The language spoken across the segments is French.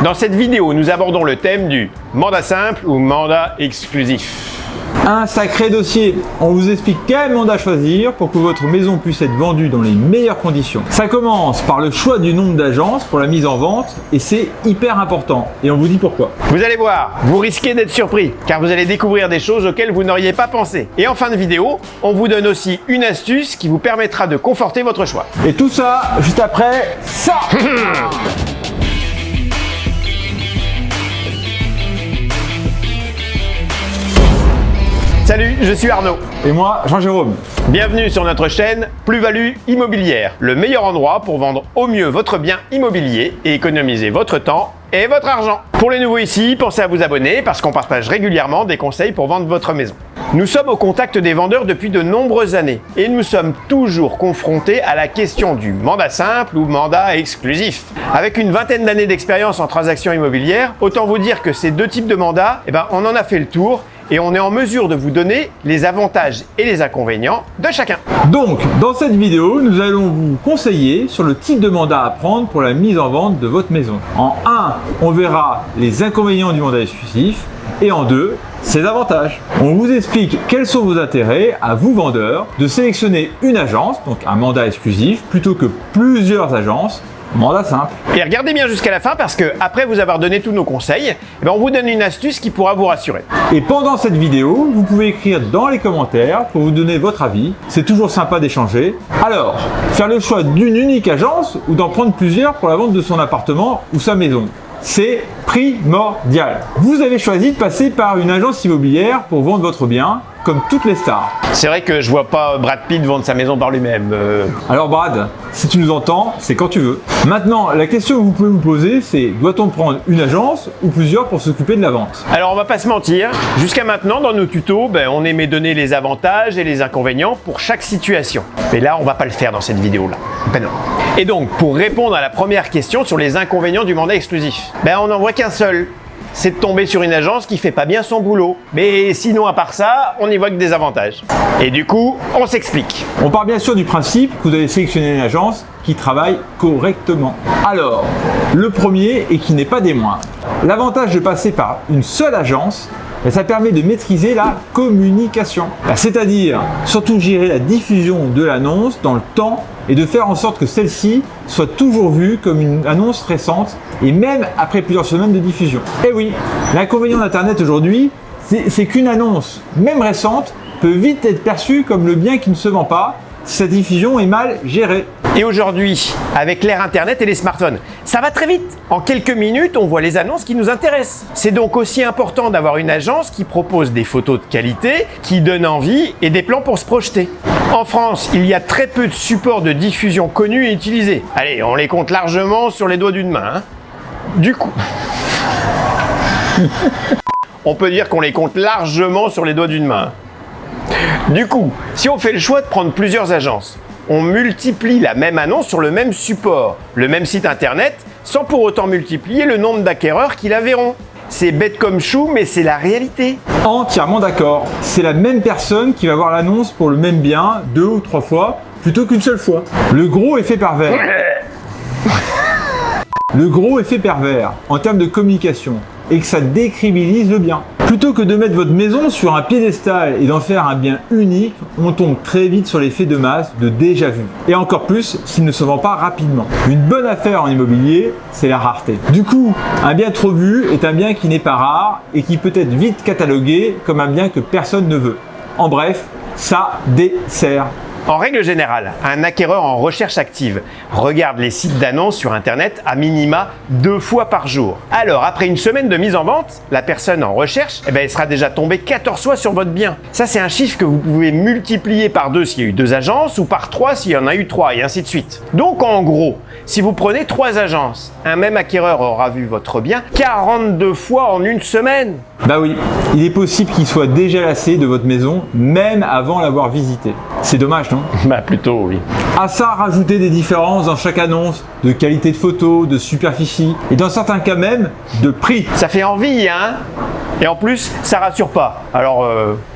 Dans cette vidéo, nous abordons le thème du mandat simple ou mandat exclusif. Un sacré dossier. On vous explique quel mandat choisir pour que votre maison puisse être vendue dans les meilleures conditions. Ça commence par le choix du nombre d'agences pour la mise en vente et c'est hyper important. Et on vous dit pourquoi. Vous allez voir, vous risquez d'être surpris car vous allez découvrir des choses auxquelles vous n'auriez pas pensé. Et en fin de vidéo, on vous donne aussi une astuce qui vous permettra de conforter votre choix. Et tout ça juste après ça. Salut, je suis Arnaud. Et moi, Jean-Jérôme. Bienvenue sur notre chaîne Plus-Value Immobilière, le meilleur endroit pour vendre au mieux votre bien immobilier et économiser votre temps et votre argent. Pour les nouveaux ici, pensez à vous abonner parce qu'on partage régulièrement des conseils pour vendre votre maison. Nous sommes au contact des vendeurs depuis de nombreuses années et nous sommes toujours confrontés à la question du mandat simple ou mandat exclusif. Avec une vingtaine d'années d'expérience en transactions immobilières, autant vous dire que ces deux types de mandats, on en a fait le tour et on est en mesure de vous donner les avantages et les inconvénients de chacun. Donc, dans cette vidéo, nous allons vous conseiller sur le type de mandat à prendre pour la mise en vente de votre maison. En 1, on verra les inconvénients du mandat exclusif et en 2, ses avantages. On vous explique quels sont vos intérêts à vous vendeurs de sélectionner une agence, donc un mandat exclusif, plutôt que plusieurs agences. Mandat simple. Et regardez bien jusqu'à la fin parce que après vous avoir donné tous nos conseils, on vous donne une astuce qui pourra vous rassurer. Et pendant cette vidéo, vous pouvez écrire dans les commentaires pour vous donner votre avis. C'est toujours sympa d'échanger. Alors, faire le choix d'une unique agence ou d'en prendre plusieurs pour la vente de son appartement ou sa maison, c'est primordial. Vous avez choisi de passer par une agence immobilière pour vendre votre bien, comme toutes les stars. C'est vrai que je vois pas Brad Pitt vendre sa maison par lui-même. Alors Brad, si tu nous entends, c'est quand tu veux. Maintenant, la question que vous pouvez vous poser, c'est doit-on prendre une agence ou plusieurs pour s'occuper de la vente? Alors on va pas se mentir, jusqu'à maintenant dans nos tutos, on aimait donner les avantages et les inconvénients pour chaque situation. Mais là, on va pas le faire dans cette vidéo-là. Non. Et donc, pour répondre à la première question sur les inconvénients du mandat exclusif, on n'en voit qu'un seul. C'est de tomber sur une agence qui fait pas bien son boulot. Mais sinon, à part ça, on n'y voit que des avantages. Et du coup, on s'explique. On part bien sûr du principe que vous allez sélectionner une agence qui travaille correctement. Alors, le premier et qui n'est pas des moindres. L'avantage de passer par une seule agence, ça permet de maîtriser la communication. C'est-à-dire, surtout gérer la diffusion de l'annonce dans le temps et de faire en sorte que celle-ci soit toujours vue comme une annonce récente et même après plusieurs semaines de diffusion. Et oui, l'inconvénient d'Internet aujourd'hui, c'est qu'une annonce, même récente, peut vite être perçue comme le bien qui ne se vend pas si sa diffusion est mal gérée. Et aujourd'hui, avec l'ère Internet et les smartphones, ça va très vite. En quelques minutes, on voit les annonces qui nous intéressent. C'est donc aussi important d'avoir une agence qui propose des photos de qualité, qui donne envie et des plans pour se projeter. En France, il y a très peu de supports de diffusion connus et utilisés. Allez, on les compte largement sur les doigts d'une main. Du coup, on peut dire qu'on les compte largement sur les doigts d'une main. Du coup, si on fait le choix de prendre plusieurs agences, on multiplie la même annonce sur le même support, le même site internet, sans pour autant multiplier le nombre d'acquéreurs qui la verront. C'est bête comme chou, mais c'est la réalité. Entièrement d'accord. C'est la même personne qui va voir l'annonce pour le même bien 2 ou 3 fois, plutôt qu'une seule fois. Le gros effet pervers. Le gros effet pervers en termes de communication et que ça décrédibilise le bien. Plutôt que de mettre votre maison sur un piédestal et d'en faire un bien unique, on tombe très vite sur l'effet de masse de déjà vu. Et encore plus s'il ne se vend pas rapidement. Une bonne affaire en immobilier, c'est la rareté. Du coup, un bien trop vu est un bien qui n'est pas rare et qui peut être vite catalogué comme un bien que personne ne veut. En bref, ça dessert. En règle générale, un acquéreur en recherche active regarde les sites d'annonces sur Internet à minima 2 fois par jour. Alors, après une semaine de mise en vente, la personne en recherche, elle sera déjà tombée 14 fois sur votre bien. Ça, c'est un chiffre que vous pouvez multiplier par 2 s'il y a eu 2 agences ou par 3 s'il y en a eu 3 et ainsi de suite. Donc, en gros, si vous prenez 3 agences, un même acquéreur aura vu votre bien 42 fois en une semaine. Bah oui, il est possible qu'il soit déjà lassé de votre maison, même avant l'avoir visité. C'est dommage, non? Bah plutôt oui. À ça, rajouter des différences dans chaque annonce, de qualité de photo, de superficie, et dans certains cas même, de prix. Ça fait envie, hein? Et en plus, ça rassure pas. Alors,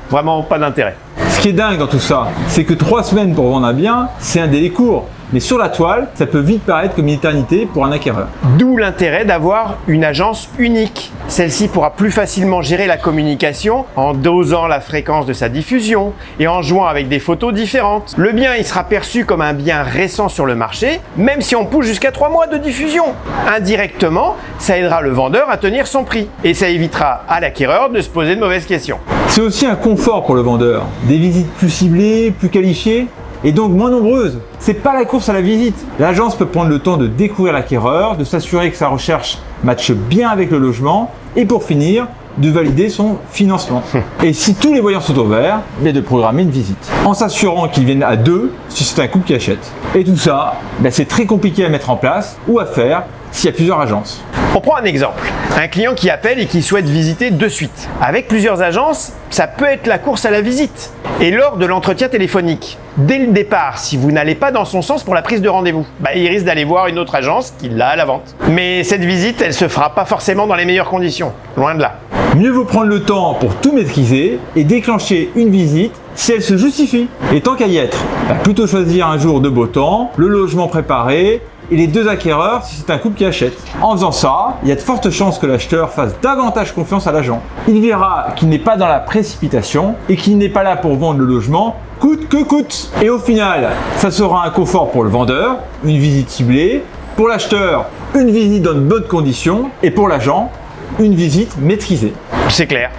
vraiment pas d'intérêt. Ce qui est dingue dans tout ça, c'est que 3 semaines pour vendre un bien, c'est un délai court. mais sur la toile, ça peut vite paraître comme une éternité pour un acquéreur. D'où l'intérêt d'avoir une agence unique. Celle-ci pourra plus facilement gérer la communication en dosant la fréquence de sa diffusion et en jouant avec des photos différentes. Le bien il sera perçu comme un bien récent sur le marché, même si on pousse jusqu'à 3 mois de diffusion. Indirectement, ça aidera le vendeur à tenir son prix et ça évitera à l'acquéreur de se poser de mauvaises questions. C'est aussi un confort pour le vendeur. Des visites plus ciblées, plus qualifiées et donc moins nombreuses. C'est pas la course à la visite. L'agence peut prendre le temps de découvrir l'acquéreur, de s'assurer que sa recherche matche bien avec le logement et pour finir, de valider son financement. Et si tous les voyants sont au vert, de programmer une visite. En s'assurant qu'ils viennent à 2 si c'est un couple qui achète. Et tout ça, c'est très compliqué à mettre en place ou à faire s'il y a plusieurs agences. On prend un exemple, un client qui appelle et qui souhaite visiter de suite. Avec plusieurs agences, ça peut être la course à la visite. Et lors de l'entretien téléphonique, dès le départ, si vous n'allez pas dans son sens pour la prise de rendez-vous, il risque d'aller voir une autre agence qui l'a à la vente. Mais cette visite, elle se fera pas forcément dans les meilleures conditions, loin de là. Mieux vaut prendre le temps pour tout maîtriser et déclencher une visite si elle se justifie. Et tant qu'à y être, plutôt choisir un jour de beau temps, le logement préparé et les 2 acquéreurs si c'est un couple qui achète. En faisant ça, il y a de fortes chances que l'acheteur fasse davantage confiance à l'agent. Il verra qu'il n'est pas dans la précipitation et qu'il n'est pas là pour vendre le logement coûte que coûte. Et au final, ça sera un confort pour le vendeur, une visite ciblée, pour l'acheteur, une visite dans de bonnes conditions et pour l'agent, une visite maîtrisée. C'est clair.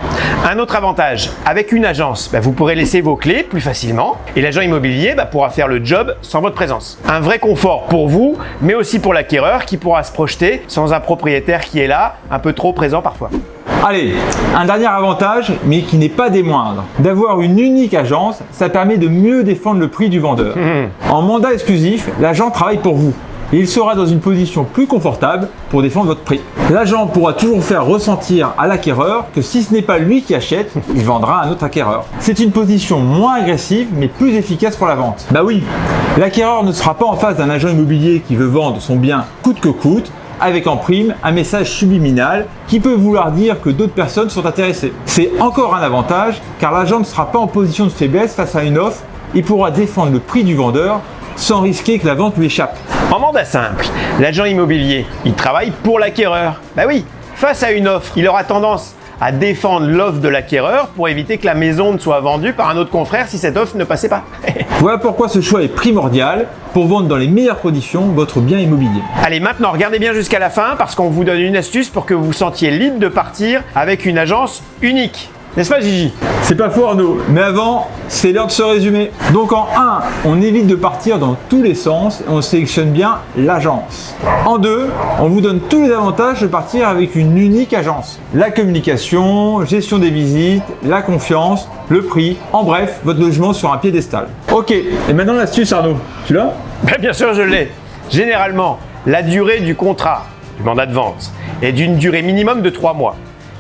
Un autre avantage, avec une agence, vous pourrez laisser vos clés plus facilement et l'agent immobilier pourra faire le job sans votre présence. Un vrai confort pour vous, mais aussi pour l'acquéreur qui pourra se projeter sans un propriétaire qui est là, un peu trop présent parfois. Allez, un dernier avantage, mais qui n'est pas des moindres. D'avoir une unique agence, ça permet de mieux défendre le prix du vendeur. En mandat exclusif, l'agent travaille pour vous. Et il sera dans une position plus confortable pour défendre votre prix. L'agent pourra toujours faire ressentir à l'acquéreur que si ce n'est pas lui qui achète, il vendra à un autre acquéreur. C'est une position moins agressive mais plus efficace pour la vente. Oui, l'acquéreur ne sera pas en face d'un agent immobilier qui veut vendre son bien coûte que coûte, avec en prime un message subliminal qui peut vouloir dire que d'autres personnes sont intéressées. C'est encore un avantage car l'agent ne sera pas en position de faiblesse face à une offre et pourra défendre le prix du vendeur sans risquer que la vente lui échappe. En mandat simple, l'agent immobilier, il travaille pour l'acquéreur. Oui, face à une offre, il aura tendance à défendre l'offre de l'acquéreur pour éviter que la maison ne soit vendue par un autre confrère si cette offre ne passait pas. Voilà pourquoi ce choix est primordial pour vendre dans les meilleures conditions votre bien immobilier. Allez, maintenant, regardez bien jusqu'à la fin parce qu'on vous donne une astuce pour que vous vous sentiez libre de partir avec une agence unique. N'est-ce pas Gigi? C'est pas faux Arnaud, mais avant, c'est l'heure de se résumer. Donc en 1, on évite de partir dans tous les sens et on sélectionne bien l'agence. En 2, on vous donne tous les avantages de partir avec une unique agence. La communication, gestion des visites, la confiance, le prix, en bref, votre logement sur un piédestal. Ok, et maintenant l'astuce Arnaud, tu l'as? Bien sûr, je l'ai. Généralement, la durée du contrat, du mandat de vente, est d'une durée minimum de 3 mois.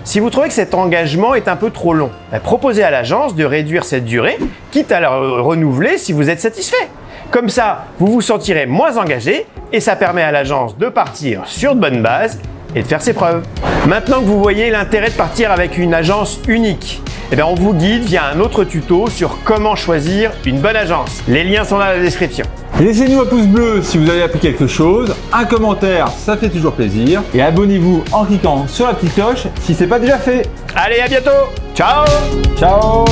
Si vous trouvez que cet engagement est un peu trop long, proposez à l'agence de réduire cette durée, quitte à la renouveler si vous êtes satisfait. Comme ça, vous vous sentirez moins engagé et ça permet à l'agence de partir sur de bonnes bases et de faire ses preuves. Maintenant que vous voyez l'intérêt de partir avec une agence unique, on vous guide via un autre tuto sur comment choisir une bonne agence. Les liens sont dans la description. Laissez-nous un pouce bleu si vous avez appris quelque chose, un commentaire, ça fait toujours plaisir, et abonnez-vous en cliquant sur la petite cloche si ce n'est pas déjà fait. Allez, à bientôt. Ciao. Ciao.